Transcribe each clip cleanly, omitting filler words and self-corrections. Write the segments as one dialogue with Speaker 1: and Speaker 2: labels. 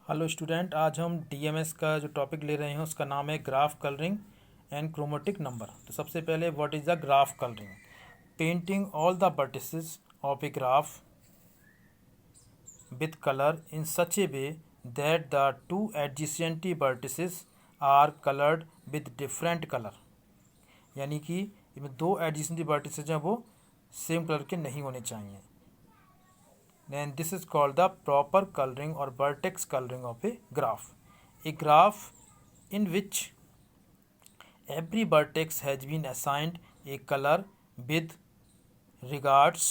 Speaker 1: Hello student, आज हम DMs का जो टॉपिक ले रहे हैं उसका नाम है graph colouring and chromatic number. तो सबसे पहले what is the graph colouring? Painting all the vertices of a graph with color in such a way that the two adjacent vertices are colored with different color। यानी कि इसमें दो adjacent vertices हैं वो same colour के नहीं होने चाहिए। Then this is called the proper coloring or vertex coloring of a graph. A graph in which every vertex has been assigned a color with regards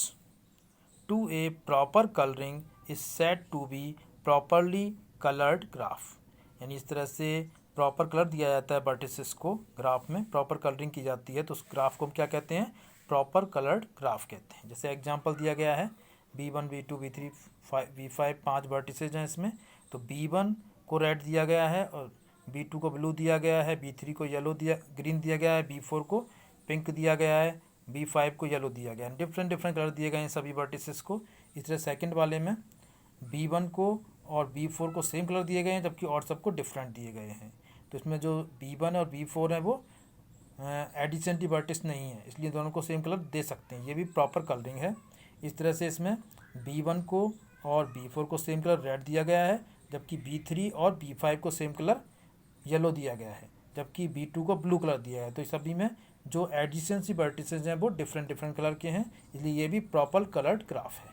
Speaker 1: to a proper coloring is said to be properly colored graph। यानी इस तरह से proper colour दिया जाता है vertices को, graph में proper colouring की जाती है तो उस ग्राफ को हम क्या कहते हैं? प्रॉपर कलर्ड ग्राफ कहते हैं। जैसे एग्जांपल दिया गया है V1 V2 V3 V5 5 vertices हैं इसमें, तो V1 को रेड दिया गया है और V2 को ब्लू दिया गया है, V3 को ग्रीन दिया गया है, V4 को पिंक दिया गया है, V5 को येलो दिया गया है। डिफरेंट डिफरेंट कलर दिए गए हैं सभी वर्टिसेस को। इस तरह सेकंड वाले में V1 को और V4 को सेम कलर दिए गए हैं जबकि और सबको डिफरेंट दिए गए हैं। तो इसमें जो V1 और V4 है वो एडिसेंट वर्टिस नहीं है, इसलिए दोनों को सेम कलर दे सकते हैं। ये भी प्रॉपर कलरिंग है। इस तरह से इसमें B1 को और B4 को सेम कलर रेड दिया गया है जबकि B3 और B5 को सेम कलर येलो दिया गया है, जबकि B2 को ब्लू कलर दिया है। तो इस सभी में जो एडिसेंसी वर्टिसेज हैं वो डिफरेंट डिफरेंट कलर के हैं, इसलिए ये भी प्रॉपर कलर्ड ग्राफ है।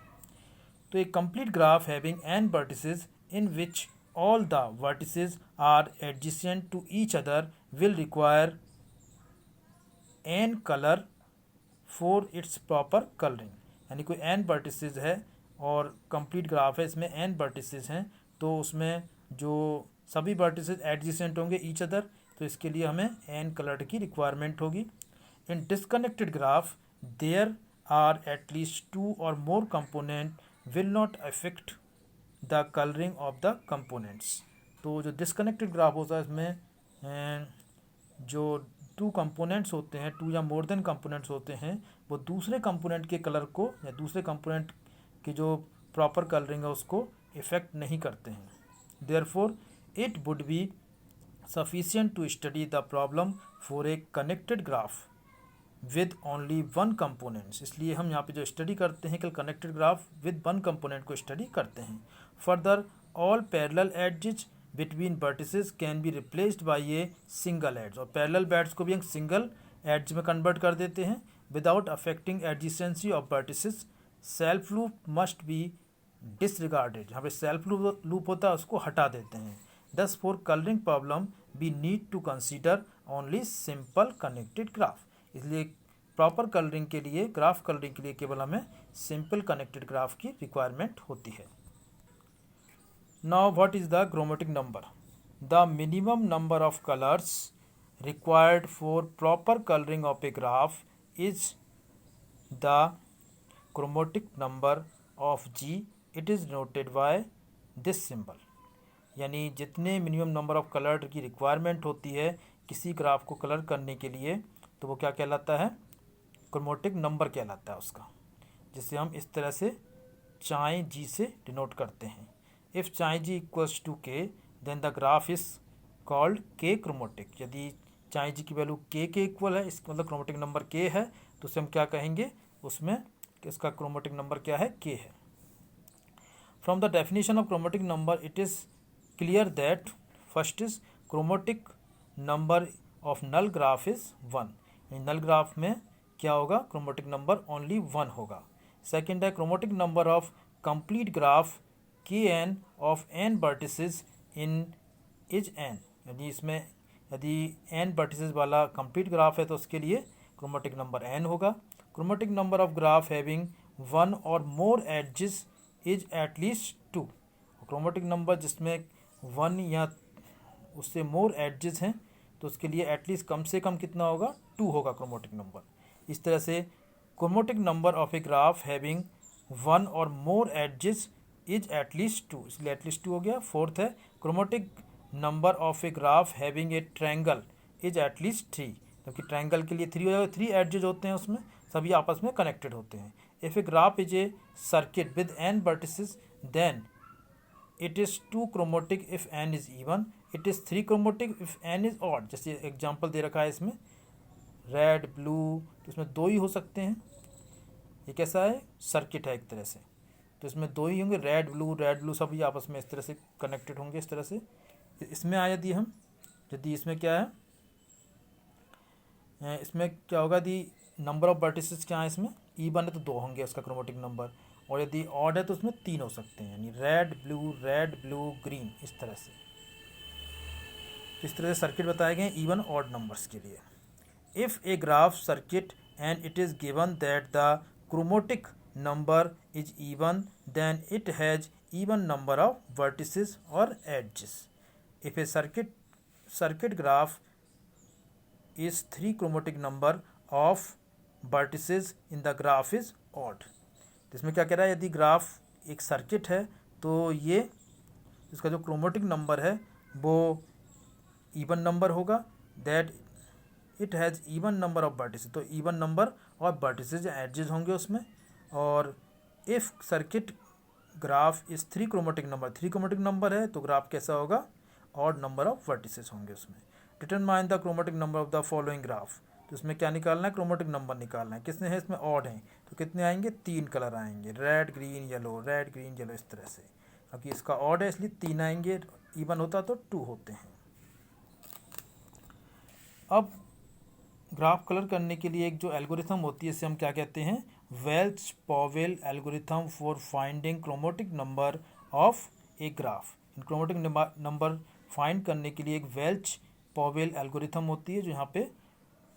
Speaker 1: तो एक complete graph having n vertices in which all the vertices are adjacent to each other will require n color for its proper coloring। यानी कोई n वर्टिसेज है और कंप्लीट ग्राफ है, इसमें n वर्टिसेज हैं तो उसमें जो सभी वर्टिसेज एडजेसेंट होंगे ईच अदर, तो इसके लिए हमें n कलर की रिक्वायरमेंट होगी। In disconnected graph there are at least two और more component will not affect the colouring of the components. तो जो डिसकनेक्टेड ग्राफ होता है इसमें जो टू कंपोनेंट्स होते हैं, टू या मोर देन कंपोनेंट्स होते हैं, वो दूसरे कंपोनेंट के कलर को या दूसरे कंपोनेंट की जो प्रॉपर कलरिंग है उसको इफ़ेक्ट नहीं करते हैं। Therefore it would be sufficient to study the problem for a connected graph with only one components. इसलिए हम यहाँ पे जो स्टडी करते हैं कि connected graph with one component को स्टडी करते हैं। Further all parallel edges between vertices can be replaced by a single edge. और पैरेलल बैड्स को भी हम सिंगल एड्ज में कन्वर्ट कर देते हैं without affecting adjacency of vertices. Self loop must be disregarded. यहाँ पे सेल्फ लूप होता है उसको हटा देते हैं। Thus for colouring problem we need to consider only simple connected graph. इसलिए प्रॉपर कलरिंग के लिए, ग्राफ कलरिंग के लिए केवल हमें सिंपल कनेक्टेड ग्राफ की रिक्वायरमेंट होती है। Now what is the chromatic number? The minimum number of colours required for proper colouring of a graph is the chromatic number of G। It is noted by this symbol. यानी जितने minimum number of colour की requirement होती है किसी graph को colour करने के लिए, तो वो क्या कहलाता है? क्रोमेटिक नंबर कहलाता है उसका, जिसे हम इस तरह से चाई G से डिनोट करते हैं। If chi G equals to K then the graph is called K chromatic. यदि चाई G की वैल्यू K के इक्वल है, इसका मतलब क्रोमेटिक नंबर K है, तो उसे हम क्या कहेंगे? उसमें इसका क्रोमेटिक नंबर क्या है? K है। From the definition of chromatic number it is clear that first is chromatic number of null graph is 1। Null graph में क्या होगा? क्रोमेटिक नंबर ओनली 1 होगा। सेकेंड है chromatic number of complete graph Kn of n vertices in is n। यदि इसमें यदि n vertices वाला complete graph है तो उसके लिए क्रोमेटिक नंबर n होगा। Chromatic number of graph having 1 और more edges is at least 2। Chromatic number जिसमें 1 या उससे मोर एडजेस हैं तो उसके लिए एटलीस्ट कम से कम कितना होगा? 2 होगा क्रोमेटिक नंबर। इस तरह से chromatic number of a graph having 1 और मोर एडजेस इज एटलीस्ट 2, इसलिए एटलीस्ट 2 हो गया। फोर्थ है chromatic number of a graph having a triangle is at least 3, क्योंकि ट्रायंगल के लिए 3 हो जाएगा। 3 एडजेस होते हैं उसमें, सभी आपस में कनेक्टेड होते हैं। If a graph is a circuit with n vertices then it is 2 chromatic if n is even, it is 3 chromatic if n is odd। जैसे एग्जांपल दे रखा है इसमें रेड ब्लू, तो इसमें दो ही हो सकते हैं। ये कैसा है, सर्किट है एक तरह से, तो इसमें दो ही होंगे, रेड ब्लू सब ही आपस में इस तरह से कनेक्टेड होंगे इस तरह से। इसमें आया यदि हम, यदि इसमें क्या है, इसमें क्या होगा, यदि नंबर ऑफ वर्टिसेस क्या है इसमें इवन है तो दो होंगे उसका क्रोमेटिक नंबर, और यदि ऑड है तो उसमें तीन हो सकते हैं, यानी रेड ब्लू ग्रीन इस तरह से। तो इस तरह से सर्किट बताए गए इवन ऑड नंबर्स के लिए। If a graph circuit and it is given that the chromatic number is even then it has even number of vertices or edges. If a circuit graph is 3 chromatic number of vertices in the graph is odd. इसमें क्या कह रहा है, यदि graph एक circuit है तो ये इसका जो क्रोमेटिक नंबर है वो इवन नंबर होगा, that it has even number of vertices, तो इवन नंबर ऑफ वर्टिसेस या एडजेस होंगे उसमें। और इफ़ सर्किट ग्राफ इस 3 क्रोमेटिक नंबर है तो ग्राफ कैसा होगा, ऑड नंबर ऑफ वर्टिसेस होंगे उसमें। Determine the chromatic number of the following graph, तो इसमें क्या निकालना है, क्रोमेटिक नंबर निकालना है। कितने हैं इसमें, ऑड हैं, तो कितने आएंगे, 3 कलर आएंगे, रेड ग्रीन येलो इस तरह से। क्योंकि इसका ऑड है इसलिए 3 आएंगे, इवन होता तो 2 होते हैं। अब ग्राफ कलर करने के लिए एक जो एल्गोरिथम होती है इसे हम क्या कहते हैं, Welch Powell algorithm for finding chromatic number of a graph. Chromatic number find करने के लिए एक वेल्च पॉवेल एल्गोरिथम होती है जो यहाँ पे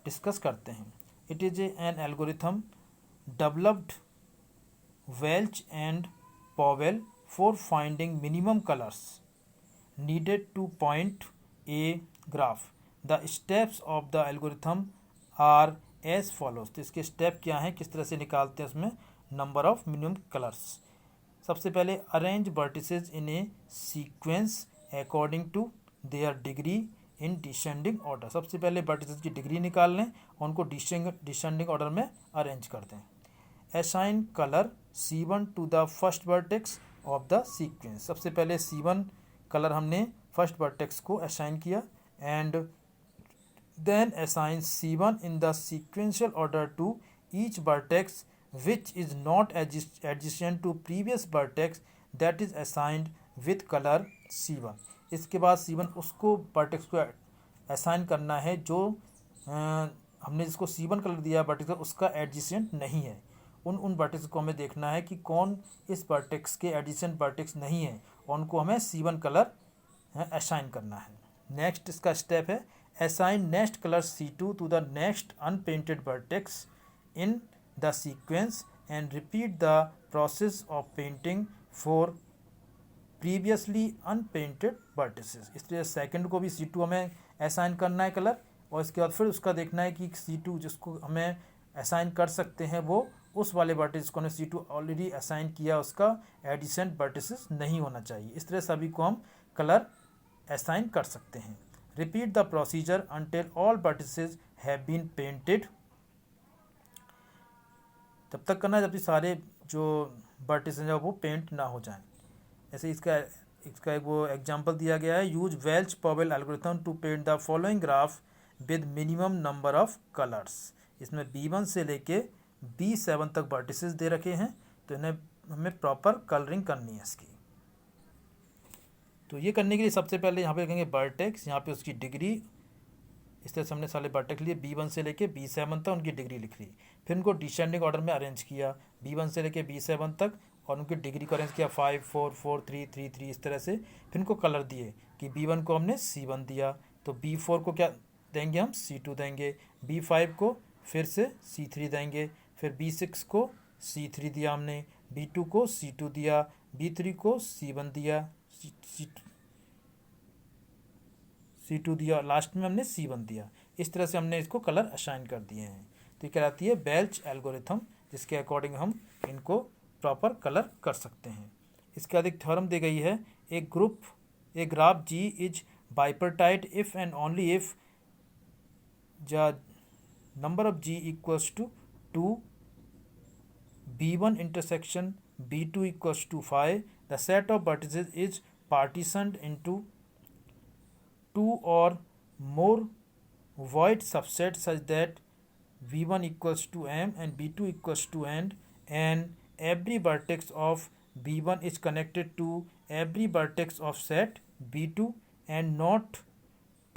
Speaker 1: डिस्कस करते हैं। It is an algorithm developed Welch and Powell for finding minimum colours needed to point a graph. The steps of the algorithm are as follows. तो इसके स्टेप क्या हैं, किस तरह से निकालते हैं उसमें नंबर ऑफ मिनिमम कलर्स। सबसे पहले arrange vertices in a sequence according to their degree in descending order. सबसे पहले वर्टिसेस की डिग्री निकाल लें और उनको डिसेंडिंग ऑर्डर में अरेंज कर दें। Assign colour C1 to the first vertex of the sequence. सबसे पहले C1 कलर हमने फर्स्ट वर्टेक्स को असाइन किया, and then assign C1 in the sequential order to each vertex which is not adjacent to previous vertex that is assigned with color C1। इसके बाद C1 उसको vertex को assign करना है जो हमने जिसको C1 कलर दिया वर्टेक्स उसका एडजेसेंट नहीं है। उन वर्टेक्स को हमें देखना है कि कौन इस वर्टेक्स के एडजेसेंट वर्टेक्स नहीं है, और उनको हमें C1 कलर असाइन करना है। नेक्स्ट इसका स्टेप है assign next color C2 to the next unpainted vertex in the sequence and repeat the process of painting for previously unpainted vertices। इसलिए सेकंड को भी C2 हमें असाइन करना है कलर, और इसके बाद फिर उसका देखना है कि C2 जिसको हमें असाइन कर सकते हैं वो उस वाले वर्टिस को हमें C2 ऑलरेडी असाइन किया उसका एडिसेंट वर्टिसेस नहीं होना चाहिए। इस तरह सभी को हम कलर असाइन कर सकते हैं। Repeat the procedure until all vertices have been painted। तब तक करना जब तक सारे जो वर्टिसेस हैं वो पेंट ना हो जाएं। ऐसे इसका एक वो एग्जांपल दिया गया है, use Welch Powell algorithm to paint the following graph with minimum number of colours. इसमें B1 से लेके B7 तक वर्टिसेस दे रखे हैं, तो इन्हें हमें प्रॉपर कलरिंग करनी है इसकी। तो ये करने के लिए सबसे पहले यहाँ पे लिखेंगे वर्टेक्स, यहाँ पे उसकी डिग्री, इस तरह से हमने सारे वर्टेक्स लिए B1 से लेके B7 तक उनकी डिग्री लिख ली। फिर उनको डिसेंडिंग ऑर्डर में अरेंज किया B1 से लेके B7 तक, और उनकी डिग्री को अरेंज किया 5 4 4 3 3 3 इस तरह से। फिर उनको कलर दिए कि B1 को हमने C1 दिया, तो B4 को क्या देंगे हम C2 देंगे, B5 को फिर से C3 देंगे, फिर B6 को C3 दिया हमने, B2 को C2 दिया, B3 को C1 दिया, C2 दिया, लास्ट में हमने C1 दिया। इस तरह से हमने इसको कलर असाइन कर दिए हैं। तो ये कहलाती है वेल्च एल्गोरिथम, जिसके अकॉर्डिंग हम इनको प्रॉपर कलर कर सकते हैं। इसके बाद एक थ्योरम दी गई है, a graph G is bipartite if and only if the number of G equals to 2, B1 intersection B2 equals to 5, the set of vertices is partitioned into two or more void subsets such that v1 equals to m and v2 equals to n, and every vertex of v1 is connected to every vertex of set v2 and not